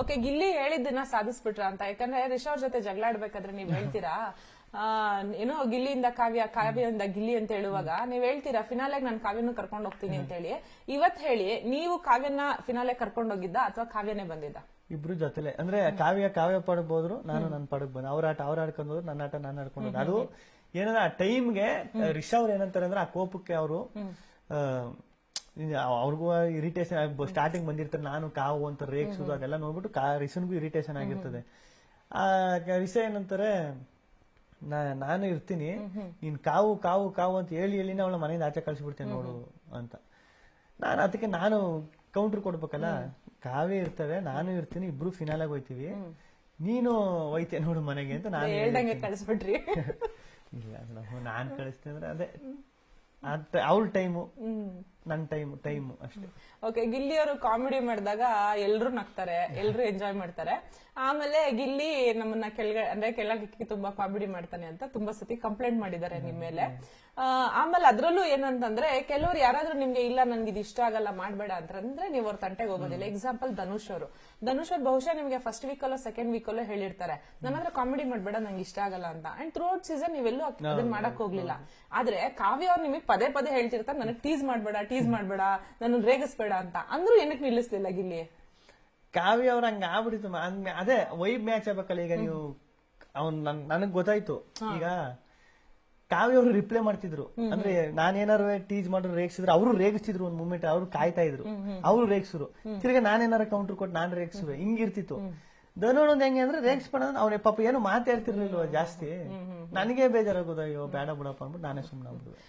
Okay, Gilli ಹೇಳಿದ್ದನ್ನ ಸಾಧಿಸ್ಬಿಟ್ರ ಅಂತ. ಯಾಕಂದ್ರೆ ರಿಷಾ ಅವ್ರ ಜೊತೆ ಜಗಳ ಆಡ್ಬೇಕಾದ್ರೆ ನೀವ್ ಹೇಳ್ತೀರಾ ಏನೋ ಗಿಲ್ಲಿಯಿಂದ ಕಾವ್ಯ, ಕಾವ್ಯದಿಂದ ಗಿಲ್ಲಿ ಅಂತ ಹೇಳುವಾಗ ನೀವ್ ಹೇಳ್ತೀರಾ ಫಿನಾಲೆಗ್ ನಾನು ಕಾವ್ಯನು ಕರ್ಕೊಂಡ್ ಹೋಗ್ತೀನಿ ಅಂತ ಹೇಳಿ. ಇವತ್ ಹೇಳಿ, ನೀವು ಕಾವ್ಯನ ಫಿನಾಲೆ ಕರ್ಕೊಂಡ್ ಹೋಗಿದ್ದ ಅಥವಾ ಕಾವ್ಯನೇ ಬಂದಿದ್ದ? ಇಬ್ರು ಜೊತೆಲೆ, ಅಂದ್ರೆ ಕಾವ್ಯ ಪಡಕ್ ಹೋದ್ರು, ನಾನು ನನ್ನ ಪಡಕ್ ಬಂದೆ. ಅವ್ರ ಆಡ್ಕೊಂಡು ಹೋದ್ರು, ನನ್ನ ಆಟ ನಾನು ಆಡ್ಕೊಂಡು ಹೋದ್ರು. ಅದು ಏನಂದ್ರೆ ಆ ಟೈಮ್ಗೆ ರಿಷಾ ಅವ್ರು ಏನಂತಾರೆ ಅಂದ್ರೆ ಆ ಕೋಪಕ್ಕೆ ಅವರು ಅವ್ರಿಗೂ ಇರಿಟೇಷನ್ ಸ್ಟಾರ್ಟಿಂಗ್ ಬಂದಿರ್ತಾರೆ. ನಾನು ಕಾವು ಅಂತ ರೇಗ್ಸುದು ಅದೆಲ್ಲ ನೋಡ್ಬಿಟ್ಟು ರಿಷನ್ಗೂ ಇರಿಟೇಷನ್ ಆಗಿರ್ತದೆ. ಆ ರಿಷಾ ಏನಂತಾರೆ, ನಾನು ಇರ್ತೀನಿ, ನೀನ್ ಕಾವು ಕಾವು ಕಾವು ಅಂತ ಹೇಳಿ ಅವಳ ಮನೆಯಿಂದ ಆಚೆ ಕಳ್ಸಿಬಿಡ್ತೇನೆ ನೋಡು ಅಂತ. ಅದಕ್ಕೆ ನಾನು ಕೌಂಟರ್ ಕೊಡ್ಬೇಕಲ್ಲ, ಕಾವೇ ಇರ್ತವೆ, ನಾನು ಇರ್ತೀನಿ, ಇಬ್ರು ಫಿನಾಲಾಗ ಹೋಯ್ತೀವಿ, ನೀನು ಹೋಯ್ತೆ ನೋಡು ಮನೆಗೆ ಅಂತ ನಾನು ಕಳಿಸ್ಬಿಟ್ರಿ. ಇಲ್ಲ ನಾನ್ ಕಳಿಸ್ತೇನೆ ಅಂದ್ರೆ ಅದೇ ಅವ್ರ ಟೈಮು, ನನ್ ಟೈಮು ಅಷ್ಟೇ. ಓಕೆ, ಗಿಲ್ಲಿ ಅವರು ಕಾಮಿಡಿ ಮಾಡಿದಾಗ ಎಲ್ರು ನಗ್ತಾರೆ, ಎಲ್ರು ಎಂಜಾಯ್ ಮಾಡ್ತಾರೆ. ಆಮೇಲೆ ಗಿಲ್ಲಿ ನಮ್ಮನ್ನ ಕೆಳಗೆ ತುಂಬಾ ಕಾಮಿಡಿ ಮಾಡ್ತಾನೆ ಅಂತ ತುಂಬಾ ಸತಿ ಕಂಪ್ಲೇಂಟ್ ಮಾಡಿದ್ದಾರೆ ನಿಮ್ ಮೇಲೆ. ಆಮೇಲೆ ಅದ್ರಲ್ಲೂ ಏನಂತಂದ್ರೆ, ಕೆಲವ್ರು ಯಾರಾದ್ರೂ ನಿಮ್ಗೆ ಇಲ್ಲ ನನ್ಗೆ ಇದು ಇಷ್ಟ ಆಗಲ್ಲ ಮಾಡ್ಬೇಡ ಅಂತಂದ್ರೆ ನೀವು ಅವ್ರ ತಂಟೆಗೆ ಹೋಗೋದಿಲ್ಲ. ಎಕ್ಸಾಂಪಲ್ ಧನುಷ್ ಅವರು ಬಹುಶಃ ನಿಮ್ಗೆ ಫಸ್ಟ್ ವೀಕ್ ಅಲ್ಲೋ ಸೆಕೆಂಡ್ ವೀಕ್ ಅಲ್ಲೋ ಹೇಳಿರ್ತಾರೆ, ನನ್ನ ಹತ್ರ ಕಾಮಿಡಿ ಮಾಡ್ಬೇಡ, ನಂಗೆ ಇಷ್ಟ ಆಗಲ್ಲ ಅಂತ. ಅಂಡ್ ಥ್ರೂ ಔಟ್ ಸೀಸನ್ ನೀವೆಲ್ಲೂ ಅದನ್ನ ಮಾಡಕ್ ಹೋಗ್ಲಿಲ್ಲ. ಆದ್ರೆ ಕಾವ್ಯ ಅವ್ರು ನಿಮಗೆ ಪದೇ ಪದೇ ಹೇಳ್ತಿರ್ತಾರೆ, ನನಗೆ ಟೀಸ್ ಮಾಡ್ಬೇಡ, ನನ್ನ ರೇಗಿಸ್ಬೇಡ ಅಂತ. ಅಂದ್ರೂ ಏನಕ್ಕೆ ನಿಲ್ಲಿಸ್ಲಿಲ್ಲ ಗಿಲ್ಲಿ? ಕಾವ್ಯ ಅವ್ರ ಹಂಗ ಆಗ್ಬಿಡಿತು. ಅದೇ ವೈಬ್ ಮ್ಯಾಚ್ ಆಗ್ಬೇಕಲ್ಲ. ಈಗ ನೀವು ನನಗ್ ಗೊತ್ತಾಯ್ತು, ಈಗ ಕಾವ್ಯ ಅವರು ರಿಪ್ಲೈ ಮಾಡ್ತಿದ್ರು. ಅಂದ್ರೆ ನಾನೇನಾರು ಟೀಸ್ ಮಾಡ್ರು ರೇಗಿಸಿದ್ರು, ಅವರು ರೇಗಿಸ್ತಿದ್ರು. ಒಂದ್ ಮೂಮೆಂಟ್ ಅವ್ರು ಕಾಯ್ತಾ ಇದ್ರು, ಅವ್ರು ರೇಗಿಸಿದ್ರು. ತಿರ್ಗಾ ನಾನೇನಾರ ಕೌಂಟರ್ ಕೊಟ್ಟು ನಾನು ರೇಗಿಸುವೆ, ಹಿಂಗಿರ್ತಿತ್ತು. ಧನುಣ್ ಹೆಂಗೆ ಅಂದ್ರೆ ರೇಗಿಸ್ಬೇಡ, ಅವ್ನ ಪಾಪ ಏನು ಮಾತಾಡ್ತಿರ್ಲಿಲ್ವ ಜಾಸ್ತಿ. ನನಗೆ ಬೇಜಾರಾಗೋದು, ಅಯ್ಯೋ ಬೇಡ ಬಿಡಪ್ಪ ಅಂದ್ಬಿಟ್ಟು ನಾನೇ ಸುಮ್ಮನೆ ಆಗ್ಬಿಡುವೆ.